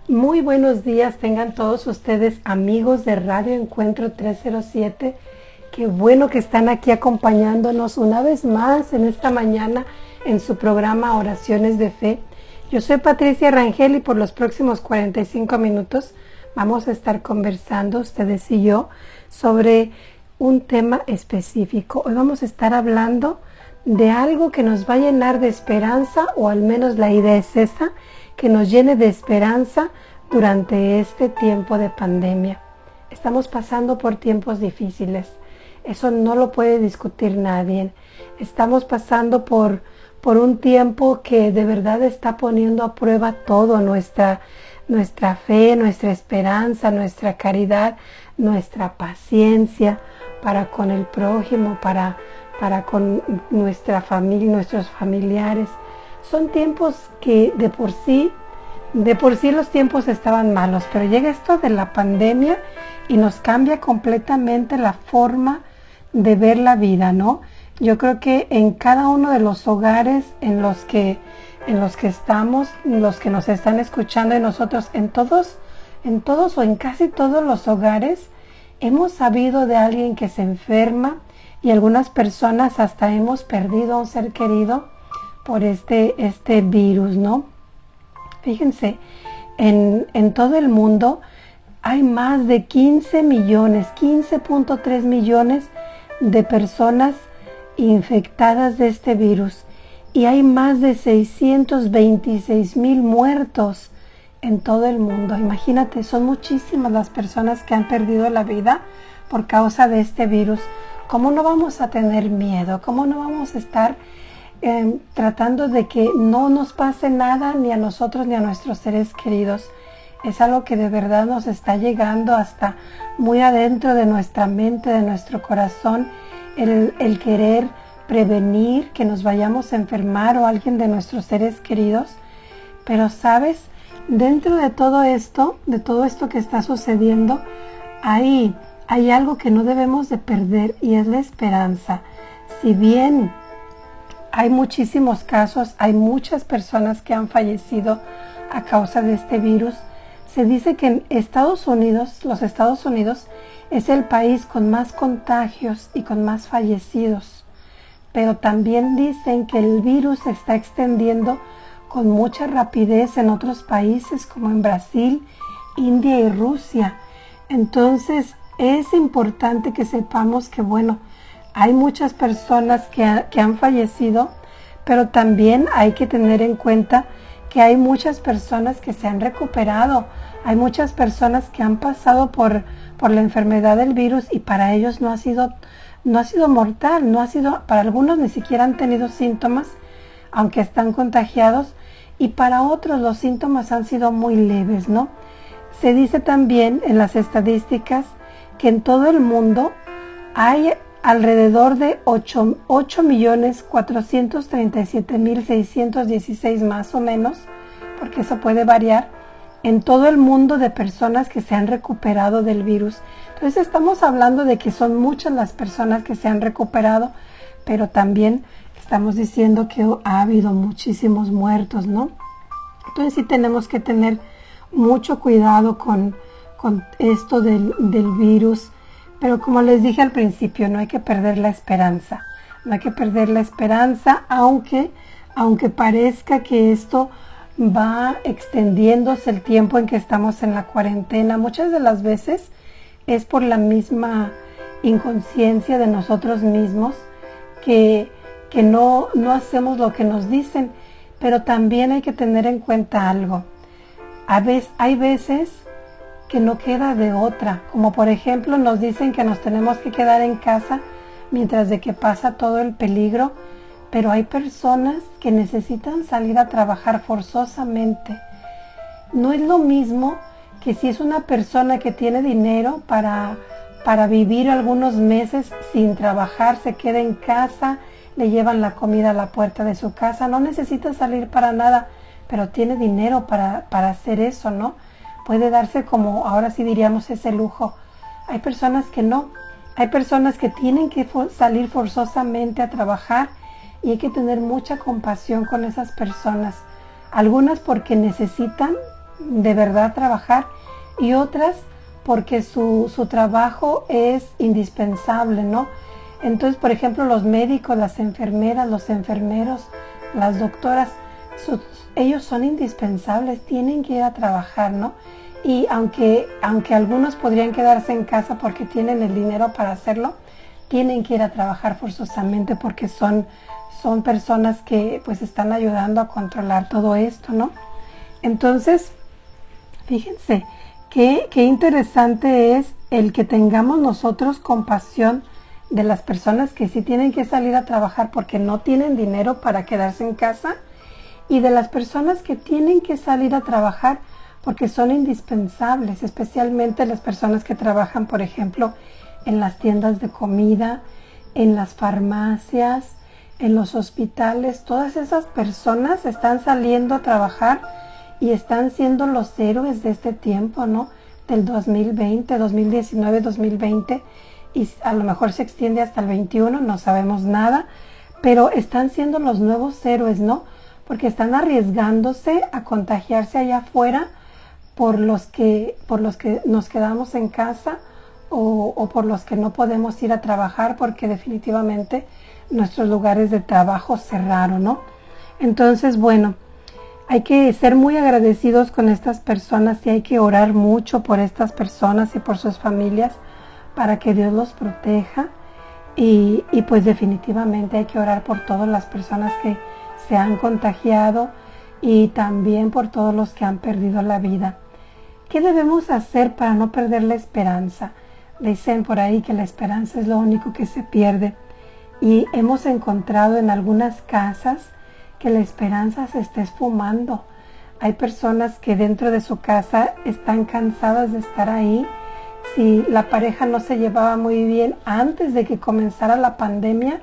Muy buenos días tengan todos ustedes, amigos de Radio Encuentro 307. Qué bueno que están aquí acompañándonos una vez más en esta mañana en su programa Oraciones de Fe. Yo soy Patricia Rangel y por los próximos 45 minutos vamos a estar conversando, ustedes y yo, sobre un tema específico. Hoy vamos a estar hablando de algo que nos va a llenar de esperanza, o al menos la idea es esa, que nos llene de esperanza durante este tiempo de pandemia. Estamos pasando por tiempos difíciles, eso no lo puede discutir nadie. Estamos pasando por un tiempo que de verdad está poniendo a prueba todo, nuestra fe, nuestra esperanza, nuestra caridad, nuestra paciencia para con el prójimo, para con nuestra familia, nuestros familiares. Son tiempos que de por sí los tiempos estaban malos, pero llega esto de la pandemia y nos cambia completamente la forma de ver la vida, ¿no? Yo creo que en cada uno de los hogares en los que estamos, los que nos están escuchando y nosotros, en todos o en casi todos los hogares, hemos sabido de alguien que se enferma y algunas personas hasta hemos perdido a un ser querido por este virus, ¿no? Fíjense, en todo el mundo hay más de 15.3 millones de personas infectadas de este virus y hay más de 626,000 muertos en todo el mundo. Imagínate, son muchísimas las personas que han perdido la vida por causa de este virus. ¿Cómo no vamos a tener miedo? ¿Cómo no vamos a estar tratando de que no nos pase nada ni a nosotros ni a nuestros seres queridos? Es algo que de verdad nos está llegando hasta muy adentro de nuestra mente, de nuestro corazón, el querer prevenir que nos vayamos a enfermar o alguien de nuestros seres queridos. Pero sabes, dentro de todo esto que está sucediendo, hay algo que no debemos de perder y es la esperanza. Si bien hay muchísimos casos, hay muchas personas que han fallecido a causa de este virus, se dice que en los Estados Unidos es el país con más contagios y con más fallecidos. Pero también dicen que el virus se está extendiendo con mucha rapidez en otros países como en Brasil, India y Rusia. Entonces es importante que sepamos que, bueno, hay muchas personas que han fallecido, pero también hay que tener en cuenta que hay muchas personas que se han recuperado. Hay muchas personas que han pasado por la enfermedad del virus y para ellos no ha sido mortal, para algunos ni siquiera han tenido síntomas, aunque están contagiados, y para otros los síntomas han sido muy leves, ¿no? Se dice también en las estadísticas que en todo el mundo hay alrededor de 8.437.616 más o menos, porque eso puede variar, en todo el mundo de personas que se han recuperado del virus. Entonces estamos hablando de que son muchas las personas que se han recuperado, pero también estamos diciendo que ha habido muchísimos muertos, ¿no? Entonces sí tenemos que tener mucho cuidado con esto del virus. Pero como les dije al principio, no hay que perder la esperanza. No hay que perder la esperanza, aunque parezca que esto va extendiéndose el tiempo en que estamos en la cuarentena. Muchas de las veces es por la misma inconsciencia de nosotros mismos que no hacemos lo que nos dicen. Pero también hay que tener en cuenta algo. Hay veces que no queda de otra, como por ejemplo nos dicen que nos tenemos que quedar en casa mientras de que pasa todo el peligro, pero hay personas que necesitan salir a trabajar forzosamente. No es lo mismo que si es una persona que tiene dinero para vivir algunos meses sin trabajar, se queda en casa, le llevan la comida a la puerta de su casa, no necesita salir para nada, pero tiene dinero para hacer eso, ¿no? Puede darse, como ahora sí diríamos, ese lujo. Hay personas que no, hay personas que tienen que salir forzosamente a trabajar y hay que tener mucha compasión con esas personas. Algunas porque necesitan de verdad trabajar y otras porque su trabajo es indispensable, ¿no? Entonces, por ejemplo, los médicos, las enfermeras, los enfermeros, las doctoras, ellos son indispensables, tienen que ir a trabajar, ¿no? Y aunque algunos podrían quedarse en casa porque tienen el dinero para hacerlo, tienen que ir a trabajar forzosamente porque son personas que pues están ayudando a controlar todo esto, ¿no? Entonces, fíjense, qué interesante es el que tengamos nosotros compasión de las personas que sí tienen que salir a trabajar porque no tienen dinero para quedarse en casa y de las personas que tienen que salir a trabajar porque son indispensables, especialmente las personas que trabajan, por ejemplo, en las tiendas de comida, en las farmacias, en los hospitales. Todas esas personas están saliendo a trabajar y están siendo los héroes de este tiempo, ¿no? Del 2020, 2019, 2020 y a lo mejor se extiende hasta el 21, no sabemos nada, pero están siendo los nuevos héroes, ¿no? Porque están arriesgándose a contagiarse allá afuera por los que nos quedamos en casa o por los que no podemos ir a trabajar porque definitivamente nuestros lugares de trabajo cerraron, ¿no? Entonces, bueno, hay que ser muy agradecidos con estas personas y hay que orar mucho por estas personas y por sus familias para que Dios los proteja y pues definitivamente hay que orar por todas las personas que se han contagiado y también por todos los que han perdido la vida. ¿Qué debemos hacer para no perder la esperanza? Dicen por ahí que la esperanza es lo único que se pierde y hemos encontrado en algunas casas que la esperanza se está esfumando. Hay personas que dentro de su casa están cansadas de estar ahí. Si la pareja no se llevaba muy bien antes de que comenzara la pandemia,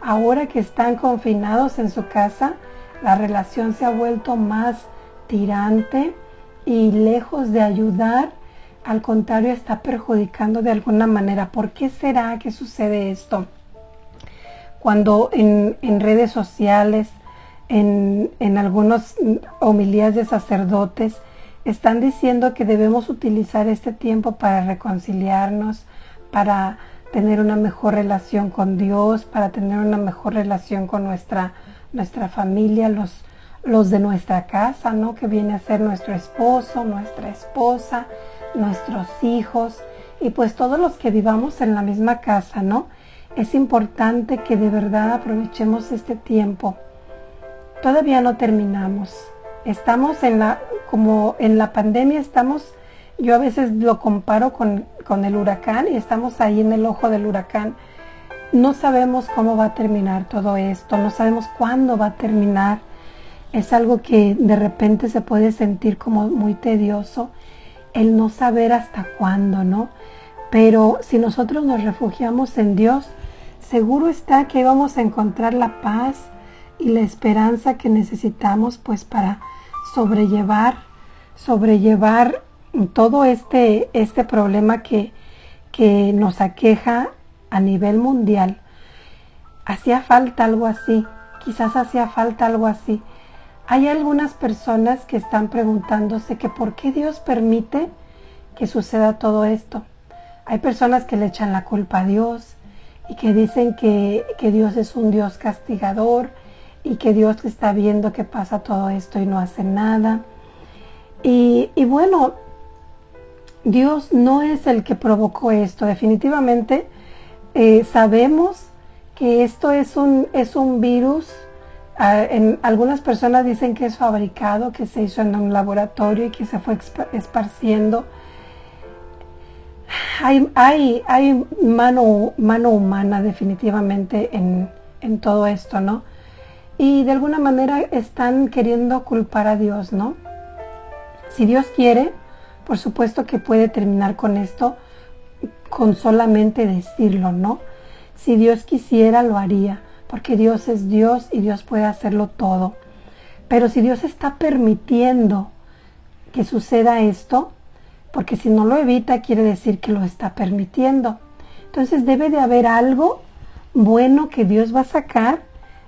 ahora que están confinados en su casa, la relación se ha vuelto más tirante y lejos de ayudar, al contrario, está perjudicando de alguna manera. ¿Por qué será que sucede esto? Cuando en redes sociales, en algunas homilías de sacerdotes, están diciendo que debemos utilizar este tiempo para reconciliarnos, para tener una mejor relación con Dios, para tener una mejor relación con nuestra familia, los de nuestra casa, ¿no? Que viene a ser nuestro esposo, nuestra esposa, nuestros hijos y pues todos los que vivamos en la misma casa, ¿no? Es importante que de verdad aprovechemos este tiempo. Todavía no terminamos. Estamos como en la pandemia estamos, yo a veces lo comparo con el huracán y estamos ahí en el ojo del huracán. No sabemos cómo va a terminar todo esto, no sabemos cuándo va a terminar. Es algo que de repente se puede sentir como muy tedioso, el no saber hasta cuándo, ¿no? Pero si nosotros nos refugiamos en Dios, seguro está que vamos a encontrar la paz y la esperanza que necesitamos pues para sobrellevar todo este problema que nos aqueja a nivel mundial. Hacía falta algo así, quizás hacía falta algo así. Hay algunas personas que están preguntándose que por qué Dios permite que suceda todo esto. Hay personas que le echan la culpa a Dios y que dicen que Dios es un Dios castigador y que Dios está viendo que pasa todo esto y no hace nada. Y bueno, Dios no es el que provocó esto. Definitivamente sabemos que esto es un virus. Algunas personas dicen que es fabricado, que se hizo en un laboratorio y que se fue esparciendo. Hay mano humana definitivamente en todo esto, ¿no? Y de alguna manera están queriendo culpar a Dios, ¿no? Si Dios quiere, por supuesto que puede terminar con esto con solamente decirlo, ¿no? Si Dios quisiera, lo haría, porque Dios es Dios y Dios puede hacerlo todo. Pero si Dios está permitiendo que suceda esto, porque si no lo evita, quiere decir que lo está permitiendo. Entonces debe de haber algo bueno que Dios va a sacar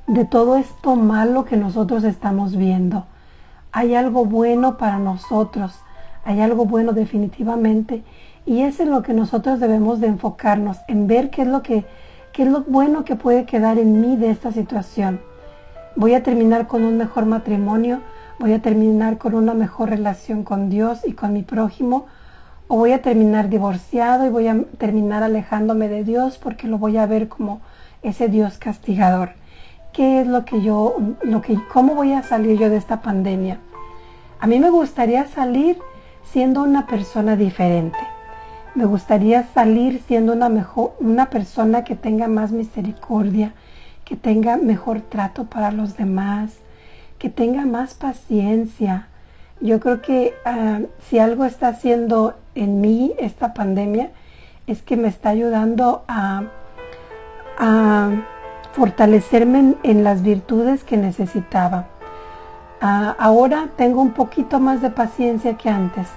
de todo esto malo que nosotros estamos viendo. hay algo bueno para nosotros, hay algo bueno definitivamente, y es en lo que nosotros debemos de enfocarnos, en ver qué es lo bueno que puede quedar en mí de esta situación. Voy a terminar con un mejor matrimonio, voy a terminar con una mejor relación con Dios y con mi prójimo, o voy a terminar divorciado y voy a terminar alejándome de Dios porque lo voy a ver como ese Dios castigador. ¿Qué es cómo voy a salir yo de esta pandemia? A mí me gustaría salir siendo una persona diferente. Me gustaría salir siendo una persona que tenga más misericordia, que tenga mejor trato para los demás, que tenga más paciencia. Yo creo que si algo está haciendo en mí esta pandemia, es que me está ayudando a fortalecerme en las virtudes que necesitaba. Ahora tengo un poquito más de paciencia que antes,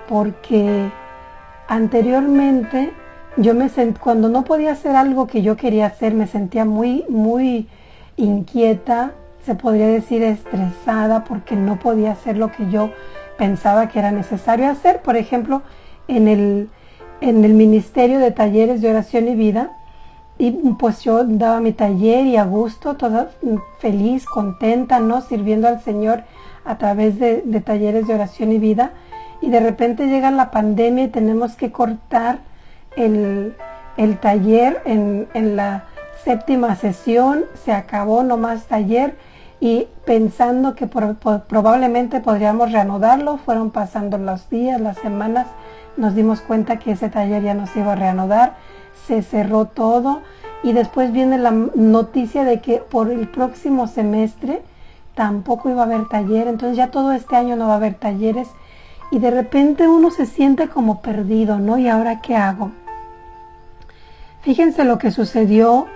porque anteriormente cuando no podía hacer algo que yo quería hacer, me sentía muy, muy inquieta, se podría decir estresada, porque no podía hacer lo que yo pensaba que era necesario hacer. Por ejemplo, en el Ministerio de Talleres de Oración y Vida, y pues yo daba mi taller y a gusto, toda feliz, contenta, ¿no? Sirviendo al Señor a través de talleres de oración y vida. Y de repente llega la pandemia y tenemos que cortar el taller en la 7ª sesión. Se acabó, no más taller, y pensando que probablemente podríamos reanudarlo, fueron pasando los días, las semanas, nos dimos cuenta que ese taller ya no se iba a reanudar, se cerró todo, y después viene la noticia de que por el próximo semestre tampoco iba a haber taller. Entonces ya todo este año no va a haber talleres, y de repente uno se siente como perdido, ¿no? ¿Y ahora qué hago? Fíjense lo que sucedió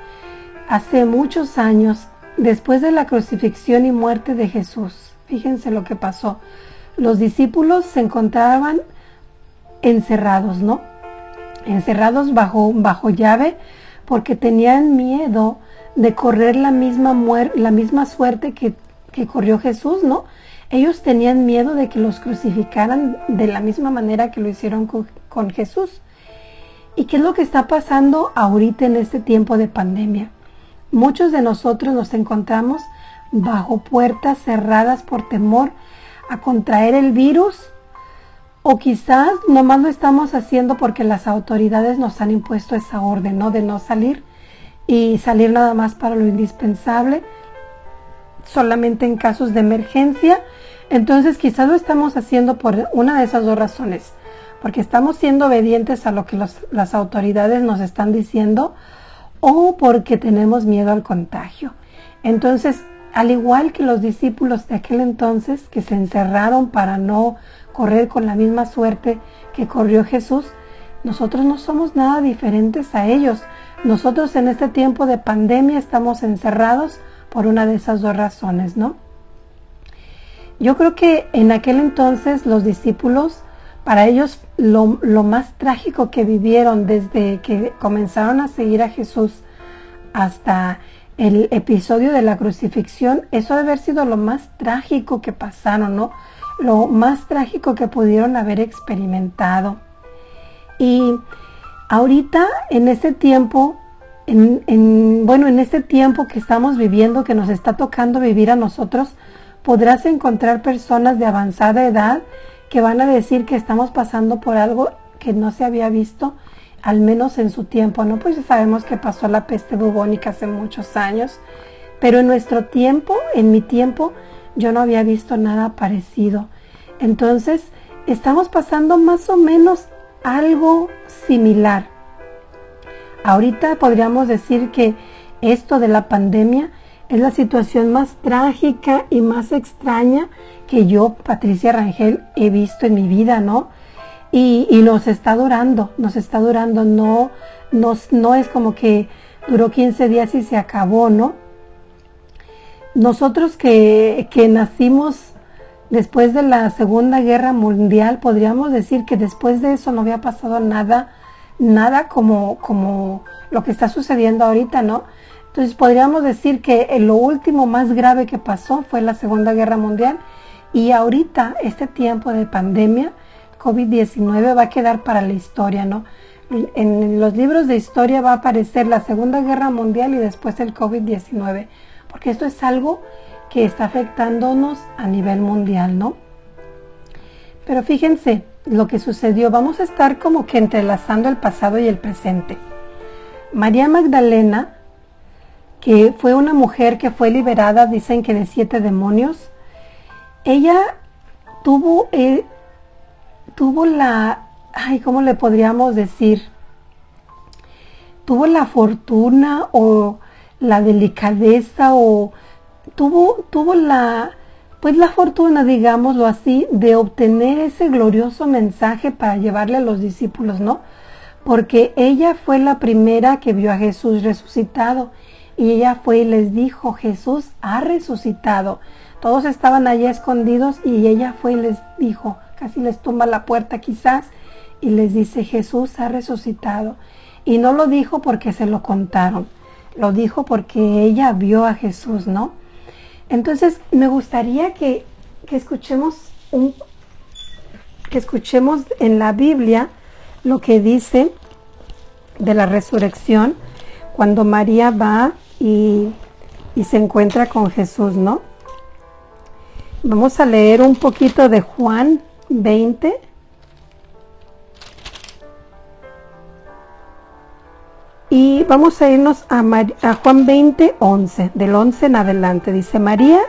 hace muchos años, después de la crucifixión y muerte de Jesús. Fíjense lo que pasó. Los discípulos se encontraban encerrados, ¿no? Encerrados bajo llave, porque tenían miedo de correr la misma suerte que corrió Jesús, ¿no? Ellos tenían miedo de que los crucificaran de la misma manera que lo hicieron con Jesús. ¿Y qué es lo que está pasando ahorita en este tiempo de pandemia? Muchos de nosotros nos encontramos bajo puertas cerradas por temor a contraer el virus, o quizás nomás lo estamos haciendo porque las autoridades nos han impuesto esa orden, ¿no? De no salir, y salir nada más para lo indispensable, solamente en casos de emergencia. Entonces quizás lo estamos haciendo por una de esas dos razones, porque estamos siendo obedientes a lo que las autoridades nos están diciendo, o porque tenemos miedo al contagio. Entonces, al igual que los discípulos de aquel entonces, que se encerraron para no correr con la misma suerte que corrió Jesús, nosotros no somos nada diferentes a ellos. Nosotros en este tiempo de pandemia estamos encerrados por una de esas dos razones, ¿no? Yo creo que en aquel entonces los discípulos, para ellos lo más trágico que vivieron desde que comenzaron a seguir a Jesús hasta el episodio de la crucifixión, eso debe haber sido lo más trágico que pasaron, ¿no? Lo más trágico que pudieron haber experimentado. Y ahorita, en este tiempo, en este tiempo que estamos viviendo, que nos está tocando vivir a nosotros, podrás encontrar personas de avanzada edad que van a decir que estamos pasando por algo que no se había visto, al menos en su tiempo, ¿no? Pues ya sabemos que pasó la peste bubónica hace muchos años, pero en nuestro tiempo, en mi tiempo, yo no había visto nada parecido. Entonces, estamos pasando más o menos algo similar. Ahorita podríamos decir que esto de la pandemia es la situación más trágica y más extraña que yo, Patricia Rangel, he visto en mi vida, ¿no? Y nos está durando, no es como que duró 15 días y se acabó, ¿no? Nosotros que nacimos después de la Segunda Guerra Mundial, podríamos decir que después de eso no había pasado nada como lo que está sucediendo ahorita, ¿no? Entonces podríamos decir que lo último más grave que pasó fue la Segunda Guerra Mundial, Y ahorita, este tiempo de pandemia, COVID-19 va a quedar para la historia, ¿no? En los libros de historia va a aparecer la Segunda Guerra Mundial y después el COVID-19, porque esto es algo que está afectándonos a nivel mundial, ¿no? Pero fíjense lo que sucedió. Vamos a estar como que entrelazando el pasado y el presente. María Magdalena, que fue una mujer que fue liberada, dicen que de 7 demonios, ella tuvo la, ¿cómo le podríamos decir? Tuvo la fortuna o la delicadeza o tuvo la fortuna, digámoslo así, de obtener ese glorioso mensaje para llevarle a los discípulos, ¿no? Porque ella fue la primera que vio a Jesús resucitado y ella fue y les dijo, Jesús ha resucitado. Todos estaban allá escondidos y ella fue y les dijo, casi les tumba la puerta quizás, y les dice, Jesús ha resucitado. Y no lo dijo porque se lo contaron, lo dijo porque ella vio a Jesús, ¿no? Entonces me gustaría que escuchemos en la Biblia lo que dice de la resurrección cuando María va y se encuentra con Jesús, ¿no? Vamos a leer un poquito de Juan 20. Y vamos a irnos a Juan 20, 11, del 11 en adelante. Dice, María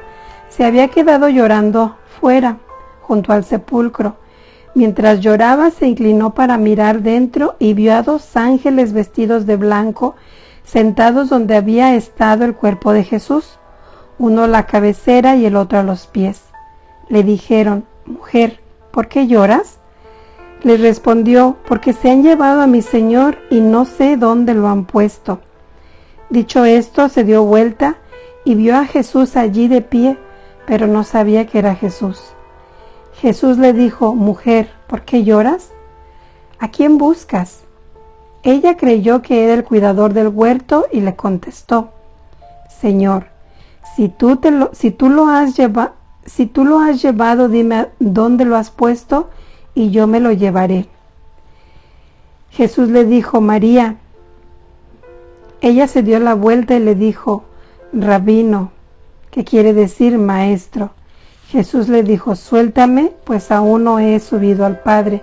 se había quedado llorando fuera, junto al sepulcro. Mientras lloraba, se inclinó para mirar dentro y vio a 2 ángeles vestidos de blanco, sentados donde había estado el cuerpo de Jesús, uno a la cabecera y el otro a los pies. Le dijeron, mujer, ¿por qué lloras? Le respondió, porque se han llevado a mi Señor y no sé dónde lo han puesto. Dicho esto, se dio vuelta y vio a Jesús allí de pie, pero no sabía que era Jesús. Jesús le dijo, mujer, ¿por qué lloras? ¿A quién buscas? Ella creyó que era el cuidador del huerto y le contestó, Señor, si tú lo has llevado, dime dónde lo has puesto y yo me lo llevaré. Jesús le dijo, María. Ella se dio la vuelta y le dijo, Rabino, que quiere decir maestro. Jesús le dijo, suéltame, pues aún no he subido al Padre,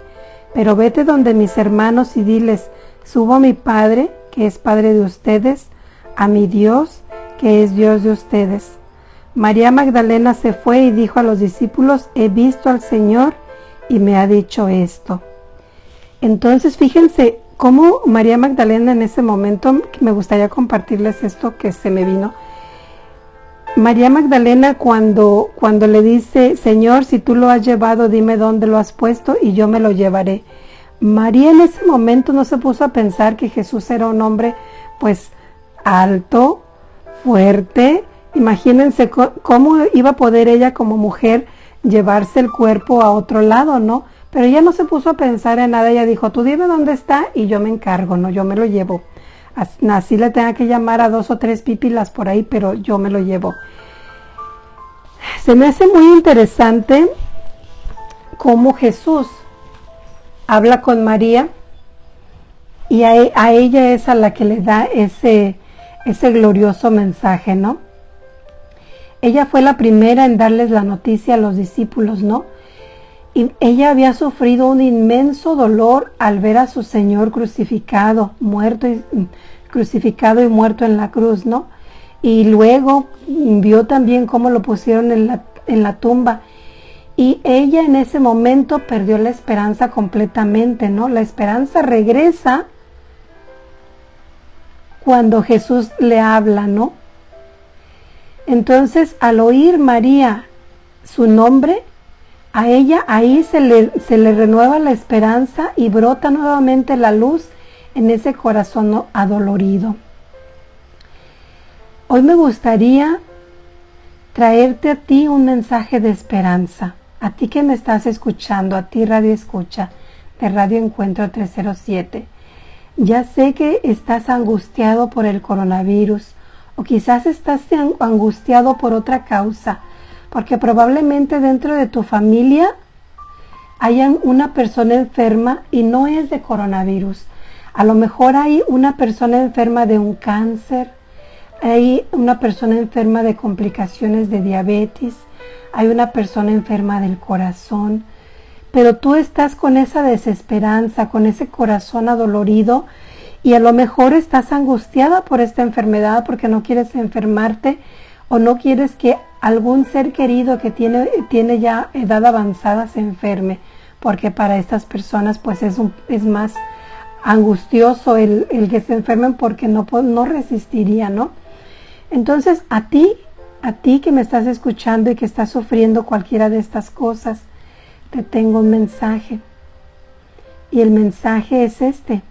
pero vete donde mis hermanos y diles, subo a mi Padre, que es Padre de ustedes, a mi Dios, que es Dios de ustedes. María Magdalena se fue y dijo a los discípulos, he visto al Señor y me ha dicho esto. Entonces fíjense cómo María Magdalena en ese momento, me gustaría compartirles esto que se me vino. María Magdalena cuando le dice, Señor, si tú lo has llevado, dime dónde lo has puesto y yo me lo llevaré. María en ese momento no se puso a pensar que Jesús era un hombre pues alto, fuerte. Imagínense cómo iba a poder ella como mujer llevarse el cuerpo a otro lado, ¿no? Pero ella no se puso a pensar en nada, ella dijo, tú dime dónde está y yo me encargo, ¿no? Yo me lo llevo. Así le tenga que llamar a 2 o 3 pípilas por ahí, pero yo me lo llevo. Se me hace muy interesante cómo Jesús habla con María y a ella es a la que le da ese glorioso mensaje, ¿no? Ella fue la primera en darles la noticia a los discípulos, ¿no? Y ella había sufrido un inmenso dolor al ver a su Señor crucificado y muerto en la cruz, ¿no? Y luego vio también cómo lo pusieron en la tumba. Y ella en ese momento perdió la esperanza completamente, ¿no? La esperanza regresa cuando Jesús le habla, ¿no? Entonces, al oír María su nombre, a ella ahí se le renueva la esperanza y brota nuevamente la luz en ese corazón adolorido. Hoy me gustaría traerte a ti un mensaje de esperanza, a ti que me estás escuchando, a ti Radio Escucha, de Radio Encuentro 307. Ya sé que estás angustiado por el coronavirus, o quizás estás angustiado por otra causa, porque probablemente dentro de tu familia haya una persona enferma y no es de coronavirus. A lo mejor hay una persona enferma de un cáncer, hay una persona enferma de complicaciones de diabetes, hay una persona enferma del corazón, pero tú estás con esa desesperanza, con ese corazón adolorido y a lo mejor estás angustiada por esta enfermedad porque no quieres enfermarte o no quieres que algún ser querido que tiene ya edad avanzada se enferme, porque para estas personas pues es más angustioso el que se enfermen porque no resistiría, ¿no? Entonces a ti que me estás escuchando y que estás sufriendo cualquiera de estas cosas, te tengo un mensaje. Y el mensaje es este.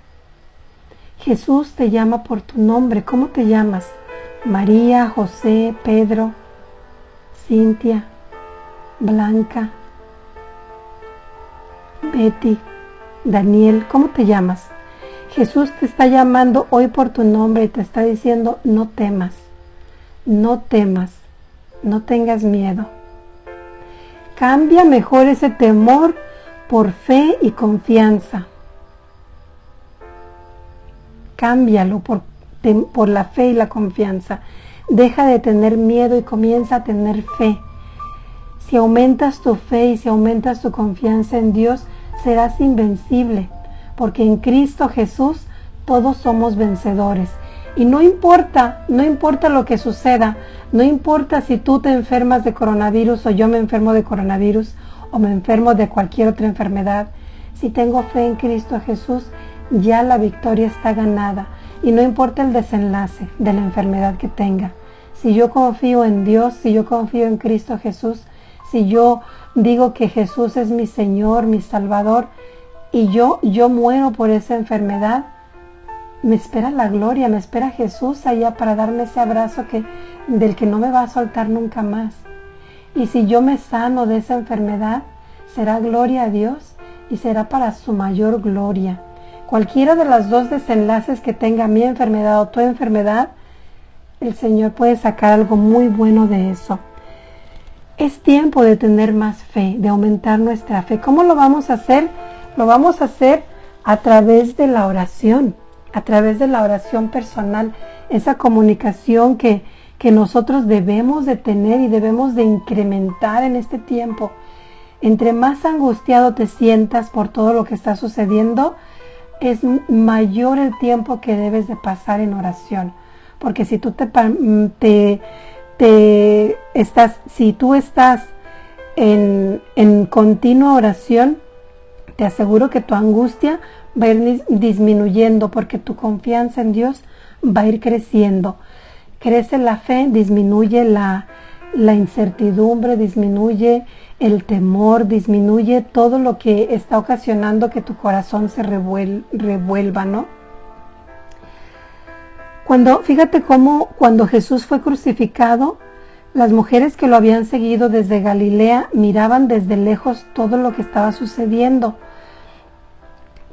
Jesús te llama por tu nombre. ¿Cómo te llamas? María, José, Pedro, Cintia, Blanca, Betty, Daniel. ¿Cómo te llamas? Jesús te está llamando hoy por tu nombre y te está diciendo, no temas, no temas, no tengas miedo. Cambia mejor ese temor por fe y confianza. Cámbialo por la fe y la confianza. Deja de tener miedo y comienza a tener fe. Si aumentas tu fe y si aumentas tu confianza en Dios, serás invencible, porque en Cristo Jesús todos somos vencedores. Y no importa lo que suceda, no importa si tú te enfermas de coronavirus o yo me enfermo de coronavirus o me enfermo de cualquier otra enfermedad, si tengo fe en Cristo Jesús, ya la victoria está ganada. Y no importa el desenlace de la enfermedad que tenga. Si yo confío en Dios, si yo confío en Cristo Jesús, si yo digo que Jesús es mi Señor, mi Salvador, y yo muero por esa enfermedad, me espera la gloria, me espera Jesús allá para darme ese abrazo del que no me va a soltar nunca más. Y si yo me sano de esa enfermedad, será gloria a Dios y será para su mayor gloria. Cualquiera de los dos desenlaces que tenga mi enfermedad o tu enfermedad, el Señor puede sacar algo muy bueno de eso. Es tiempo de tener más fe, de aumentar nuestra fe. ¿Cómo lo vamos a hacer? Lo vamos a hacer a través de la oración, a través de la oración personal, esa comunicación que nosotros debemos de tener y debemos de incrementar en este tiempo. Entre más angustiado te sientas por todo lo que está sucediendo, es mayor el tiempo que debes de pasar en oración. Porque si tú si tú estás en continua oración, te aseguro que tu angustia va a ir disminuyendo porque tu confianza en Dios va a ir creciendo. Crece la fe, disminuye la incertidumbre, disminuye el temor, disminuye todo lo que está ocasionando que tu corazón se revuelva, ¿no? Fíjate cómo cuando Jesús fue crucificado, las mujeres que lo habían seguido desde Galilea miraban desde lejos todo lo que estaba sucediendo.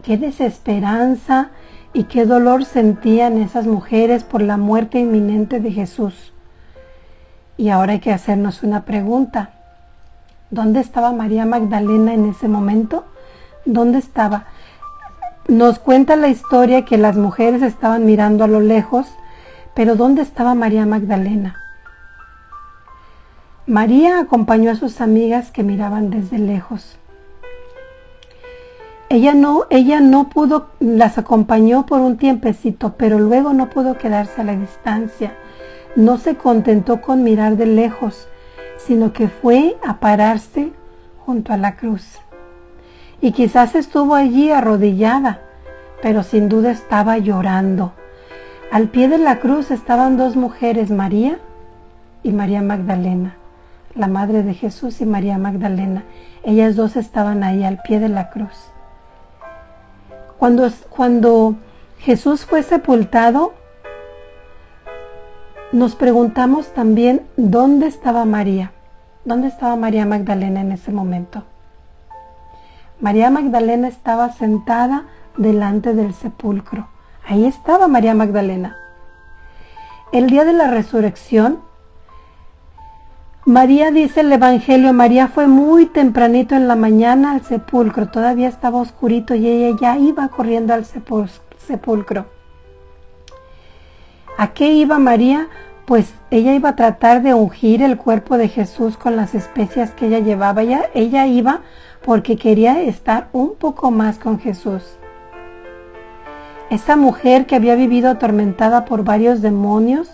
Qué desesperanza y qué dolor sentían esas mujeres por la muerte inminente de Jesús. Y ahora hay que hacernos una pregunta. ¿Dónde estaba María Magdalena en ese momento? ¿Dónde estaba? Nos cuenta la historia que las mujeres estaban mirando a lo lejos, pero ¿dónde estaba María Magdalena? María acompañó a sus amigas que miraban desde lejos. Ella no pudo, las acompañó por un tiempecito, pero luego no pudo quedarse a la distancia. No se contentó con mirar de lejos, sino que fue a pararse junto a la cruz. Y quizás estuvo allí arrodillada, pero sin duda estaba llorando. Al pie de la cruz estaban dos mujeres, María y María Magdalena, la madre de Jesús y María Magdalena. Ellas dos estaban ahí al pie de la cruz. Cuando Jesús fue sepultado, nos preguntamos también dónde estaba María. ¿Dónde estaba María Magdalena en ese momento? María Magdalena estaba sentada delante del sepulcro. Ahí estaba María Magdalena. El día de la resurrección, María, dice el Evangelio, María fue muy tempranito en la mañana al sepulcro, todavía estaba oscurito y ella ya iba corriendo al sepulcro. ¿A qué iba María? Pues ella iba a tratar de ungir el cuerpo de Jesús con las especias que ella llevaba. Ella iba porque quería estar un poco más con Jesús. Esa mujer que había vivido atormentada por varios demonios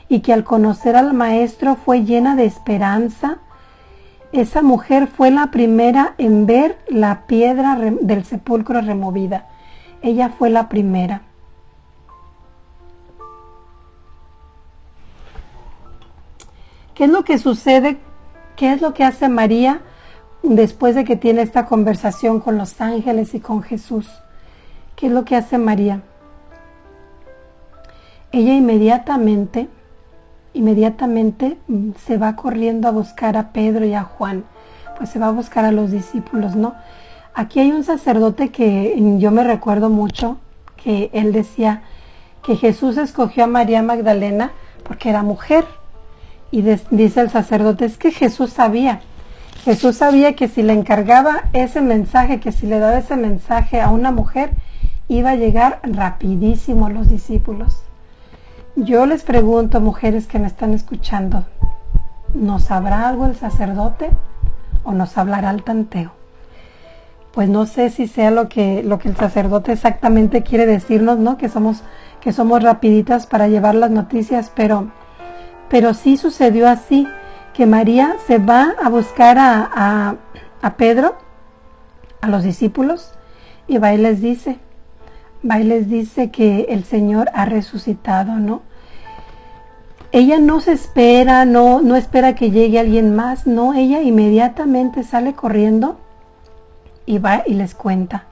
y que al conocer al Maestro fue llena de esperanza, esa mujer fue la primera en ver la piedra del sepulcro removida. Ella fue la primera. ¿Qué es lo que sucede? ¿Qué es lo que hace María después de que tiene esta conversación con los ángeles y con Jesús? ¿Qué es lo que hace María? Ella inmediatamente se va corriendo a buscar a Pedro y a Juan, pues se va a buscar a los discípulos, ¿no? Aquí hay un sacerdote que yo me recuerdo mucho, que él decía que Jesús escogió a María Magdalena porque era mujer. Y dice el sacerdote, es que Jesús sabía que si le encargaba ese mensaje, que si le daba ese mensaje a una mujer, iba a llegar rapidísimo a los discípulos. Yo les pregunto, mujeres que me están escuchando, ¿nos sabrá algo el sacerdote o nos hablará al tanteo? Pues no sé si sea lo que el sacerdote exactamente quiere decirnos, ¿no? Que somos rapiditas para llevar las noticias, pero sí sucedió así, que María se va a buscar a Pedro, a los discípulos, y va y les dice que el Señor ha resucitado, ¿no? Ella no se espera, no espera que llegue alguien más, no, ella inmediatamente sale corriendo y va y les cuenta.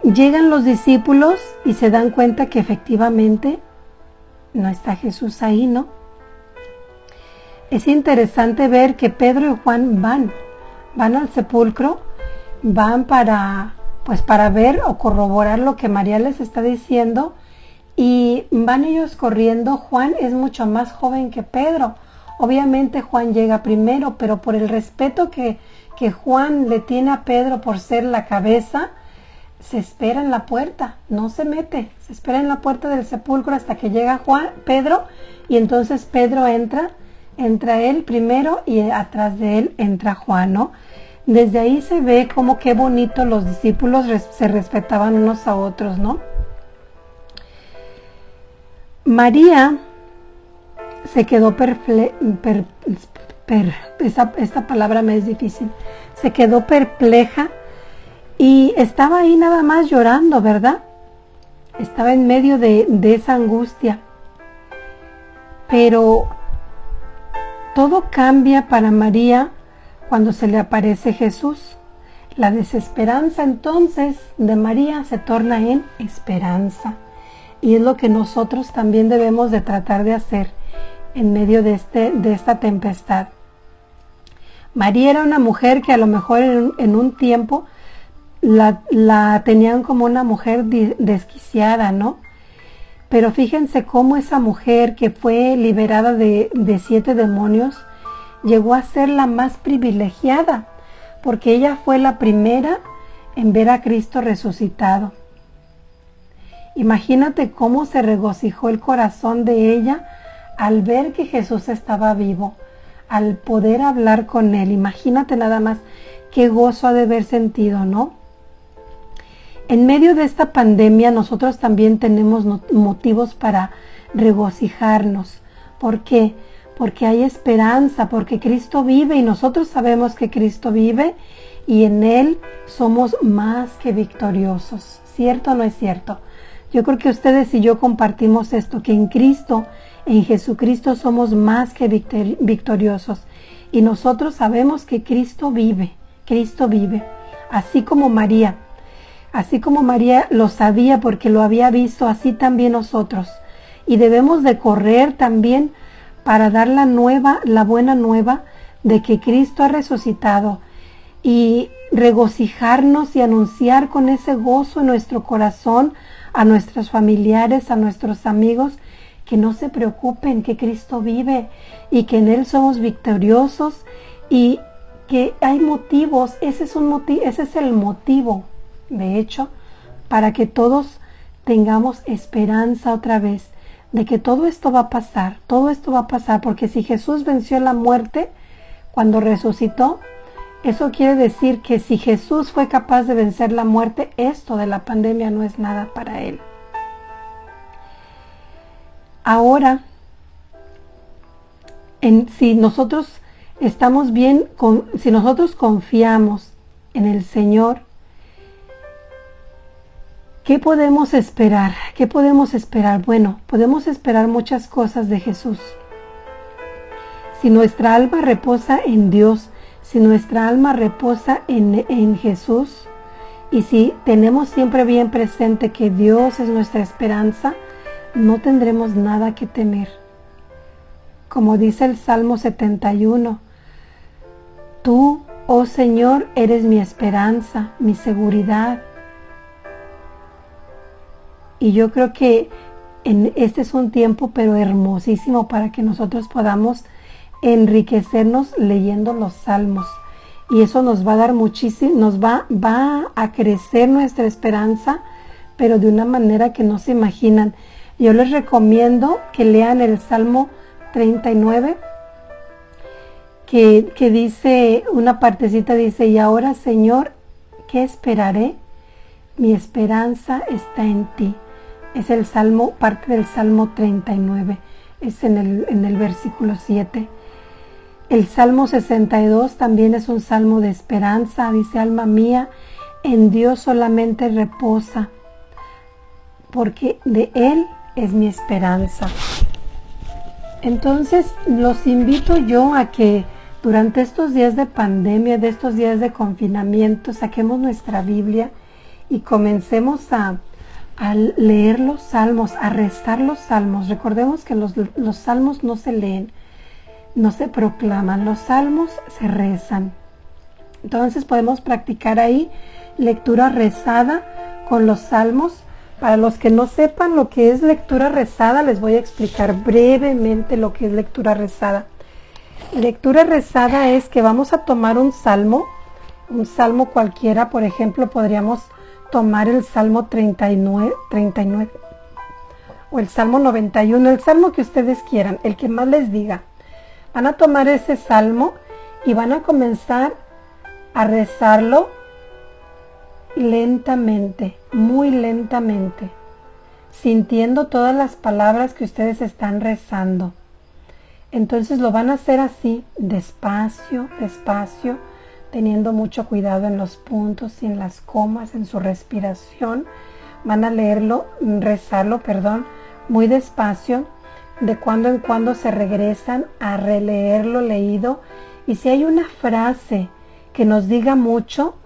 Llegan los discípulos y se dan cuenta que efectivamente no está Jesús ahí, ¿no? Es interesante ver que Pedro y Juan van al sepulcro, van para ver o corroborar lo que María les está diciendo, y van ellos corriendo. Juan es mucho más joven que Pedro. Obviamente Juan llega primero, pero por el respeto que Juan le tiene a Pedro por ser la cabeza, se espera en la puerta, no se mete, se espera en la puerta del sepulcro hasta que llega Pedro, y entonces Pedro entra él primero y atrás de él entra Juan, ¿no? Desde ahí se ve como qué bonito los discípulos se respetaban unos a otros, ¿no? María se quedó esta palabra me es difícil, se quedó perpleja y estaba ahí nada más llorando, ¿verdad? Estaba en medio de esa angustia. Pero todo cambia para María cuando se le aparece Jesús. La desesperanza entonces de María se torna en esperanza. Y es lo que nosotros también debemos de tratar de hacer en medio de esta tempestad. María era una mujer que a lo mejor en un tiempo la tenían como una mujer desquiciada, ¿no? Pero fíjense cómo esa mujer que fue liberada de 7 demonios llegó a ser la más privilegiada, porque ella fue la primera en ver a Cristo resucitado. Imagínate cómo se regocijó el corazón de ella al ver que Jesús estaba vivo, al poder hablar con él. Imagínate nada más qué gozo ha de haber sentido, ¿no? En medio de esta pandemia nosotros también tenemos motivos para regocijarnos. ¿Por qué? Porque hay esperanza, porque Cristo vive y nosotros sabemos que Cristo vive y en Él somos más que victoriosos. ¿Cierto o no es cierto? Yo creo que ustedes y yo compartimos esto, que en Cristo, en Jesucristo somos más que victoriosos. Y nosotros sabemos que Cristo vive, así como María. Así como María lo sabía porque lo había visto, así también nosotros. Y debemos de correr también para dar la buena nueva de que Cristo ha resucitado y regocijarnos y anunciar con ese gozo en nuestro corazón a nuestros familiares, a nuestros amigos, que no se preocupen, que Cristo vive y que en Él somos victoriosos y que hay motivos. Ese es el motivo, de hecho, para que todos tengamos esperanza otra vez de que todo esto va a pasar, porque si Jesús venció la muerte cuando resucitó, eso quiere decir que si Jesús fue capaz de vencer la muerte, esto de la pandemia no es nada para Él. Ahora, si nosotros estamos bien, si nosotros confiamos en el Señor, ¿qué podemos esperar? ¿Qué podemos esperar? Bueno, podemos esperar muchas cosas de Jesús. Si nuestra alma reposa en Dios, si nuestra alma reposa en Jesús, y si tenemos siempre bien presente que Dios es nuestra esperanza, no tendremos nada que temer. Como dice el Salmo 71, tú, oh Señor, eres mi esperanza, mi seguridad. Y yo creo que este es un tiempo pero hermosísimo para que nosotros podamos enriquecernos leyendo los salmos. Y eso nos va a dar muchísimo, va a crecer nuestra esperanza, pero de una manera que no se imaginan. Yo les recomiendo que lean el Salmo 39, que dice, una partecita dice, y ahora Señor, ¿qué esperaré? Mi esperanza está en ti. Es el Salmo, parte del Salmo 39, es en el versículo 7. El Salmo 62 también es un salmo de esperanza, dice, alma mía, en Dios solamente reposa, porque de Él es mi esperanza. Entonces, los invito yo a que durante estos días de pandemia, de estos días de confinamiento, saquemos nuestra Biblia y comencemos a leer los salmos, a rezar los salmos. Recordemos que los salmos no se leen, no se proclaman, los salmos se rezan. Entonces podemos practicar ahí lectura rezada con los salmos. Para los que no sepan lo que es lectura rezada, les voy a explicar brevemente lo que es lectura rezada. Lectura rezada es que vamos a tomar un salmo cualquiera. Por ejemplo, podríamos tomar el Salmo 39 o el Salmo 91, el salmo que ustedes quieran, el que más les diga. Van a tomar ese salmo y van a comenzar a rezarlo lentamente, muy lentamente, sintiendo todas las palabras que ustedes están rezando. Entonces lo van a hacer así, despacio, despacio, teniendo mucho cuidado en los puntos y en las comas, en su respiración. Van a rezarlo, muy despacio. De cuando en cuando se regresan a releer lo leído. Y si hay una frase que nos diga mucho,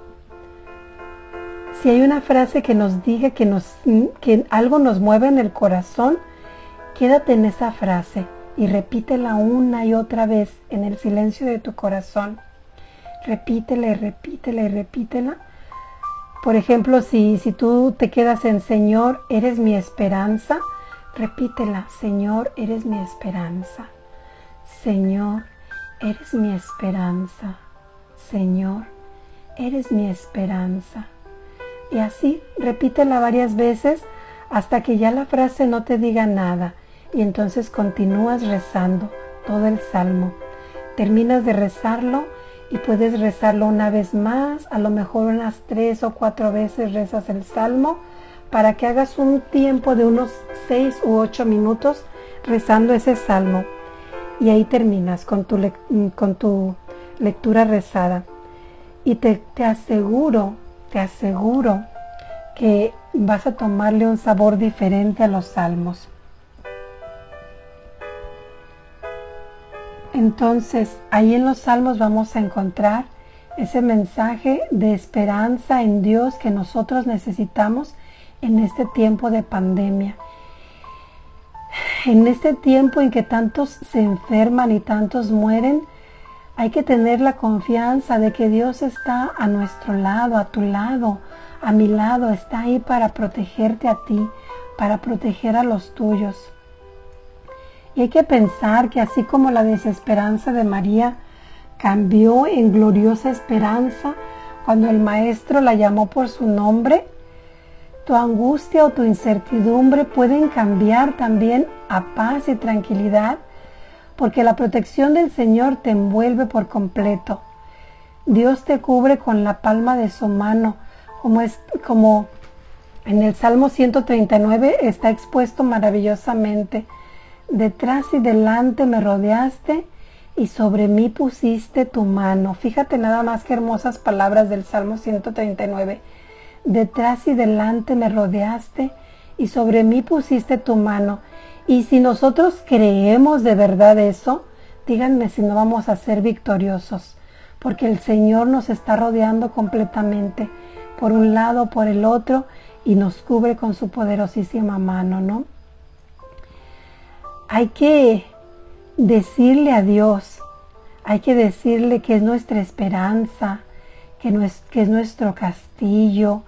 si hay una frase que nos diga que algo nos mueve en el corazón, quédate en esa frase y repítela una y otra vez en el silencio de tu corazón. Repítela y repítela y repítela. Por ejemplo, si tú te quedas en Señor, eres mi esperanza, repítela, Señor, eres mi esperanza. Señor, eres mi esperanza. Señor, eres mi esperanza. Y así, repítela varias veces hasta que ya la frase no te diga nada. Y entonces continúas rezando todo el salmo. Terminas de rezarlo y puedes rezarlo una vez más, a lo mejor unas 3 o 4 veces rezas el salmo, para que hagas un tiempo de unos 6 u 8 minutos rezando ese salmo. Y ahí terminas con tu lectura rezada. Y te aseguro que vas a tomarle un sabor diferente a los salmos. Entonces, ahí en los salmos vamos a encontrar ese mensaje de esperanza en Dios que nosotros necesitamos en este tiempo de pandemia. En este tiempo en que tantos se enferman y tantos mueren, hay que tener la confianza de que Dios está a nuestro lado, a tu lado, a mi lado, está ahí para protegerte a ti, para proteger a los tuyos. Y hay que pensar que así como la desesperanza de María cambió en gloriosa esperanza cuando el Maestro la llamó por su nombre, tu angustia o tu incertidumbre pueden cambiar también a paz y tranquilidad, porque la protección del Señor te envuelve por completo. Dios te cubre con la palma de su mano, como en el Salmo 139 está expuesto maravillosamente. Detrás y delante me rodeaste y sobre mí pusiste tu mano. Fíjate nada más que hermosas palabras del Salmo 139. Detrás y delante me rodeaste y sobre mí pusiste tu mano. Y si nosotros creemos de verdad eso, díganme si no vamos a ser victoriosos, porque el Señor nos está rodeando completamente, por un lado, por el otro, y nos cubre con su poderosísima mano, ¿no? Hay que decirle a Dios, hay que decirle que es nuestra esperanza, que es nuestro castillo,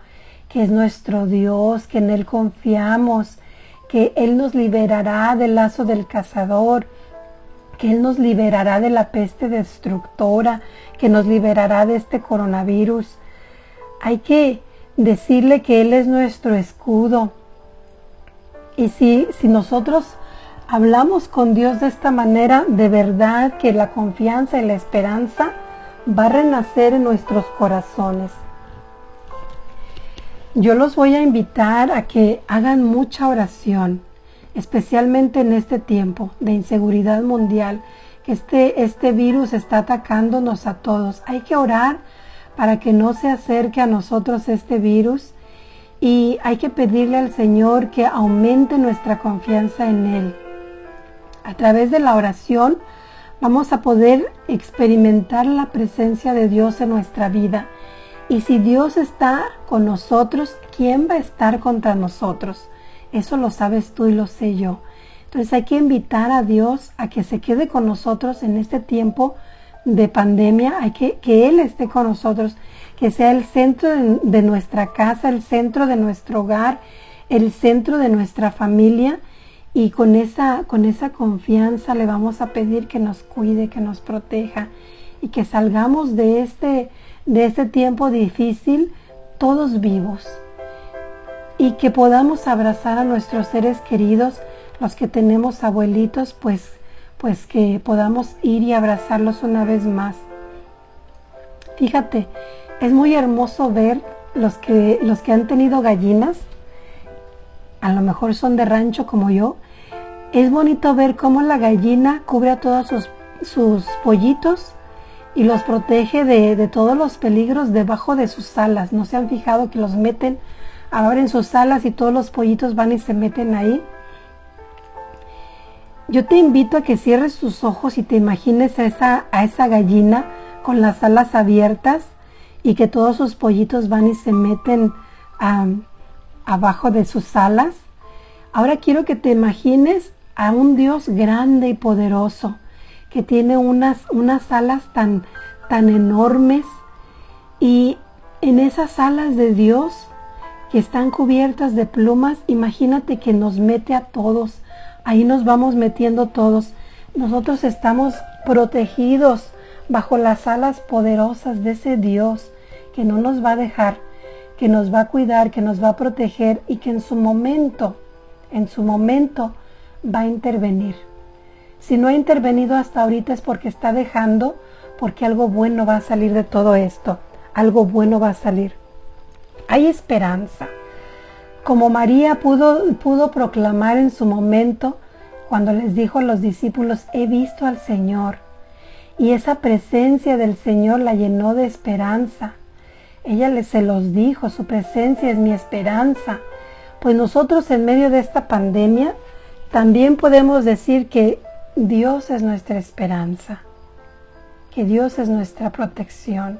que es nuestro Dios, que en Él confiamos, que Él nos liberará del lazo del cazador, que Él nos liberará de la peste destructora, que nos liberará de este coronavirus. Hay que decirle que Él es nuestro escudo. Y si nosotros hablamos con Dios de esta manera, de verdad que la confianza y la esperanza va a renacer en nuestros corazones. Yo los voy a invitar a que hagan mucha oración, especialmente en este tiempo de inseguridad mundial, que este virus está atacándonos a todos. Hay que orar para que no se acerque a nosotros este virus y hay que pedirle al Señor que aumente nuestra confianza en Él. A través de la oración vamos a poder experimentar la presencia de Dios en nuestra vida. Y si Dios está con nosotros, ¿quién va a estar contra nosotros? Eso lo sabes tú y lo sé yo. Entonces hay que invitar a Dios a que se quede con nosotros en este tiempo de pandemia. Hay que Él esté con nosotros, que sea el centro de nuestra casa, el centro de nuestro hogar, el centro de nuestra familia. Y con esa confianza le vamos a pedir que nos cuide, que nos proteja y que salgamos de este tiempo difícil todos vivos y que podamos abrazar a nuestros seres queridos, los que tenemos abuelitos, pues que podamos ir y abrazarlos una vez más. Fíjate, es muy hermoso ver los que han tenido gallinas, a lo mejor son de rancho como yo. Es bonito ver cómo la gallina cubre a todos sus pollitos y los protege de todos los peligros debajo de sus alas. ¿No se han fijado que los abren sus alas y todos los pollitos van y se meten ahí? Yo te invito a que cierres tus ojos y te imagines a esa gallina con las alas abiertas y que todos sus pollitos van y se meten abajo de sus alas. Ahora quiero que te imagines a un Dios grande y poderoso que tiene unas alas tan enormes, y en esas alas de Dios que están cubiertas de plumas, imagínate que nos mete a todos, ahí nos vamos metiendo todos. Nosotros estamos protegidos bajo las alas poderosas de ese Dios que no nos va a dejar, que nos va a cuidar, que nos va a proteger y que en su momento va a intervenir. Si no ha intervenido hasta ahorita es porque está dejando, porque algo bueno va a salir de todo esto, algo bueno va a salir. Hay esperanza. Como María pudo proclamar en su momento cuando les dijo a los discípulos, he visto al Señor, y esa presencia del Señor la llenó de esperanza. Ella se los dijo, su presencia es mi esperanza. Pues nosotros en medio de esta pandemia también podemos decir que Dios es nuestra esperanza, que Dios es nuestra protección.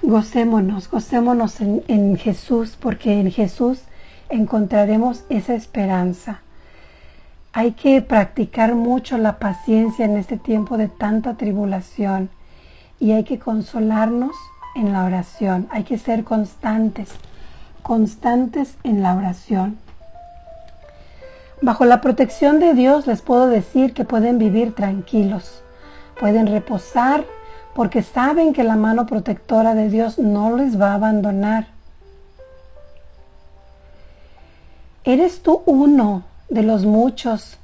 Gocémonos en Jesús, porque en Jesús encontraremos esa esperanza. Hay que practicar mucho la paciencia en este tiempo de tanta tribulación y hay que consolarnos en la oración. Hay que ser constantes en la oración. Bajo la protección de Dios les puedo decir que pueden vivir tranquilos, pueden reposar porque saben que la mano protectora de Dios no les va a abandonar. ¿Eres tú uno de los muchos?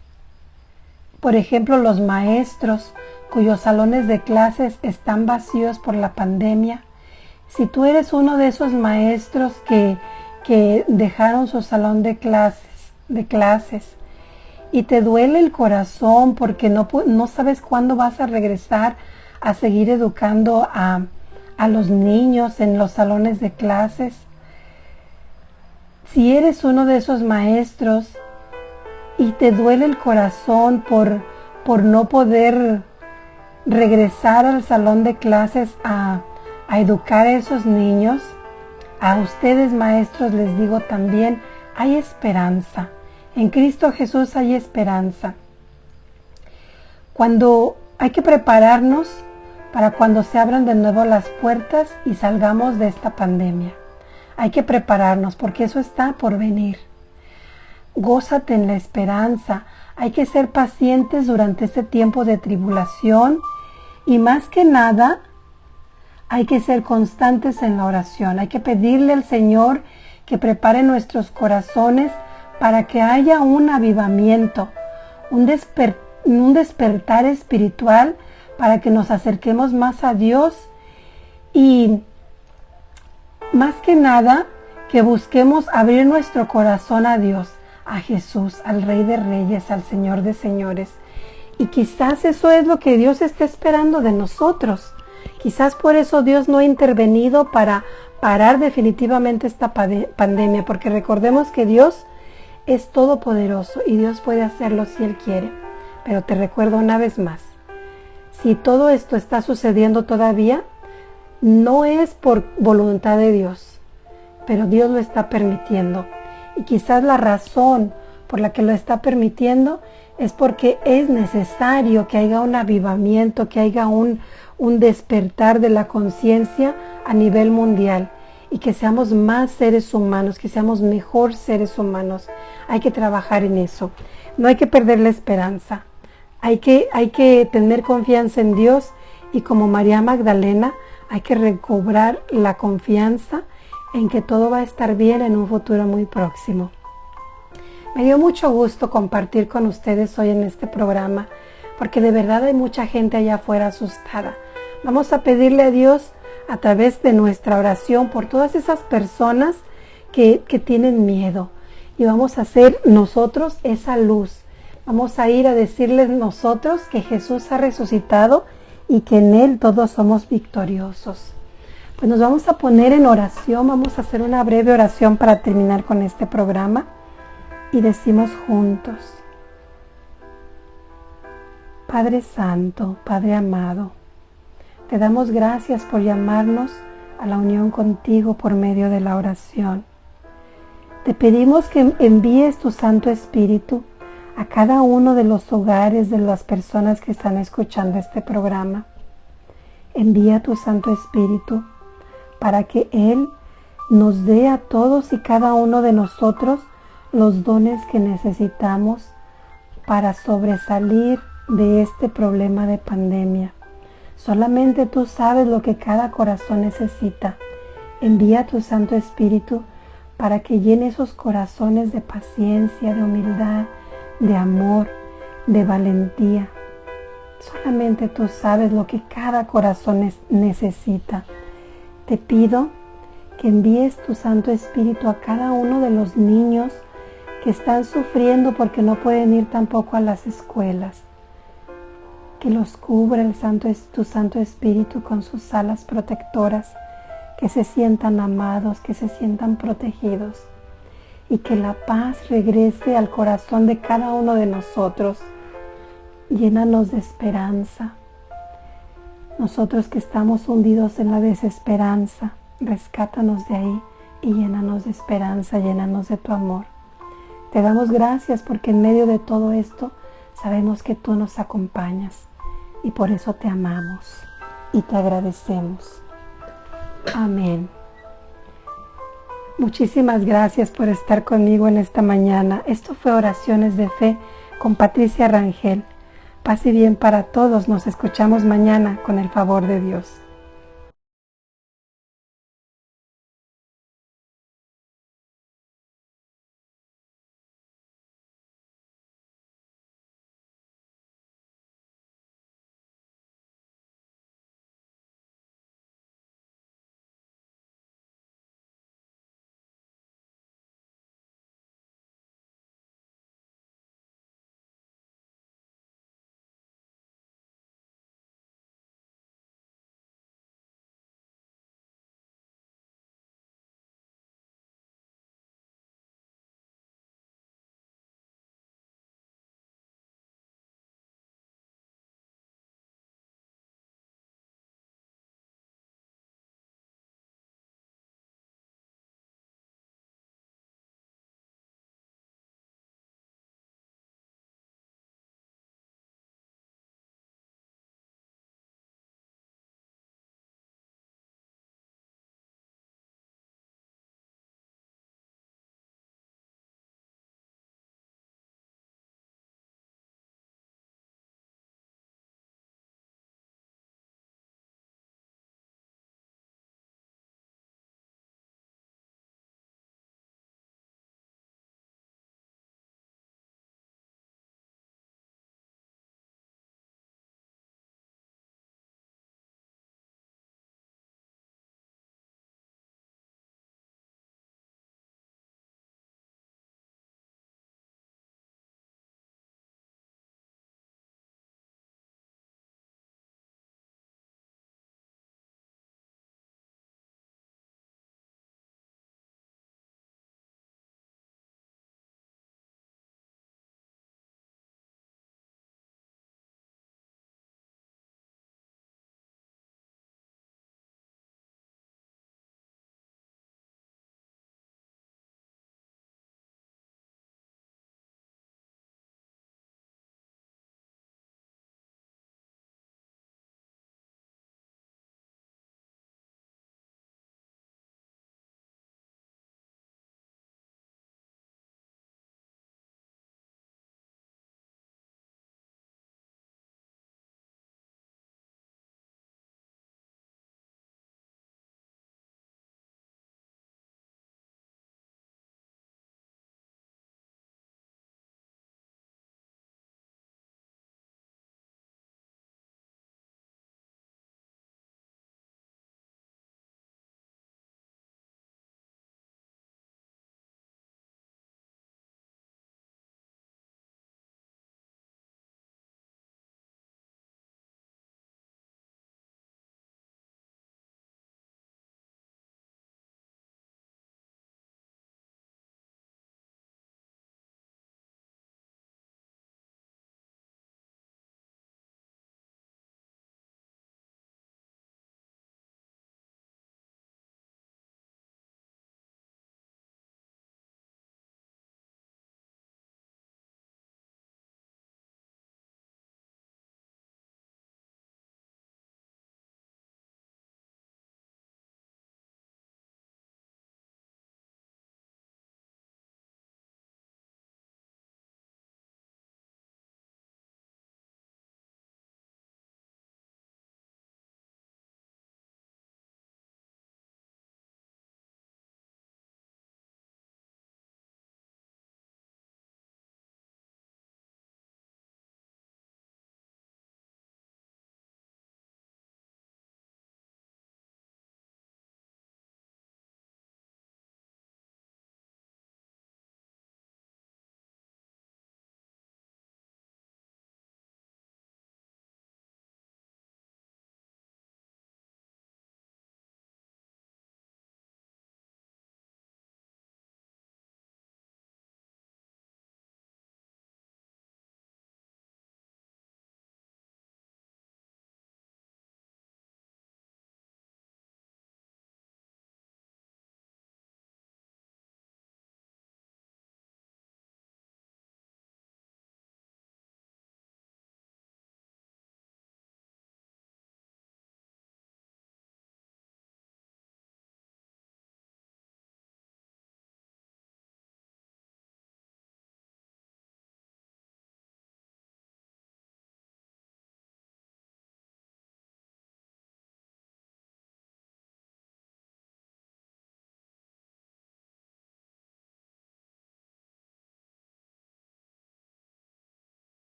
Por ejemplo, los maestros cuyos salones de clases están vacíos por la pandemia. Si tú eres uno de esos maestros que dejaron su salón de clases y te duele el corazón porque no sabes cuándo vas a regresar a seguir educando a los niños en los salones de clases. Si eres uno de esos maestros y te duele el corazón por no poder regresar al salón de clases a educar a esos niños, a ustedes maestros les digo también, hay esperanza. En Cristo Jesús hay esperanza. Cuando hay que prepararnos para cuando se abran de nuevo las puertas y salgamos de esta pandemia. Hay que prepararnos porque eso está por venir. Gózate en la esperanza. Hay que ser pacientes durante este tiempo de tribulación y más que nada hay que ser constantes en la oración. Hay que pedirle al Señor que prepare nuestros corazones para que haya un avivamiento, un despertar espiritual para que nos acerquemos más a Dios y más que nada que busquemos abrir nuestro corazón a Dios, a Jesús, al Rey de Reyes, al Señor de Señores. Y quizás eso es lo que Dios está esperando de nosotros. Quizás por eso Dios no ha intervenido para parar definitivamente esta pandemia, porque recordemos que Dios es todopoderoso y Dios puede hacerlo si Él quiere. Pero te recuerdo una vez más, si todo esto está sucediendo todavía, no es por voluntad de Dios, pero Dios lo está permitiendo. Y quizás la razón por la que lo está permitiendo es porque es necesario que haya un avivamiento, que haya un despertar de la conciencia a nivel mundial y que seamos más seres humanos, que seamos mejor seres humanos. Hay que trabajar en eso. No hay que perder la esperanza. Hay que tener confianza en Dios y como María Magdalena hay que recobrar la confianza en que todo va a estar bien en un futuro muy próximo. Me dio mucho gusto compartir con ustedes hoy en este programa, porque de verdad hay mucha gente allá afuera asustada. Vamos a pedirle a Dios a través de nuestra oración por todas esas personas que tienen miedo. Y vamos a hacer nosotros esa luz. Vamos a ir a decirles nosotros que Jesús ha resucitado y que en Él todos somos victoriosos. Pues nos vamos a poner en oración, vamos a hacer una breve oración para terminar con este programa. Y decimos juntos: Padre Santo, Padre amado, te damos gracias por llamarnos a la unión contigo por medio de la oración. Te pedimos que envíes tu Santo Espíritu a cada uno de los hogares de las personas que están escuchando este programa. Envía tu Santo Espíritu para que Él nos dé a todos y cada uno de nosotros los dones que necesitamos para sobresalir de este problema de pandemia. Solamente tú sabes lo que cada corazón necesita. Envía tu Santo Espíritu para que llene esos corazones de paciencia, de humildad, de amor, de valentía. Solamente tú sabes lo que cada corazón necesita. Te pido que envíes tu Santo Espíritu a cada uno de los niños que están sufriendo porque no pueden ir tampoco a las escuelas. Que los cubra tu Santo Espíritu con sus alas protectoras, que se sientan amados, que se sientan protegidos y que la paz regrese al corazón de cada uno de nosotros. Llénanos de esperanza. Nosotros que estamos hundidos en la desesperanza, rescátanos de ahí y llénanos de esperanza, llénanos de tu amor. Te damos gracias porque en medio de todo esto sabemos que tú nos acompañas y por eso te amamos y te agradecemos. Amén. Muchísimas gracias por estar conmigo en esta mañana. Esto fue Oraciones de Fe con Patricia Rangel. Paz y bien para todos. Nos escuchamos mañana con el favor de Dios.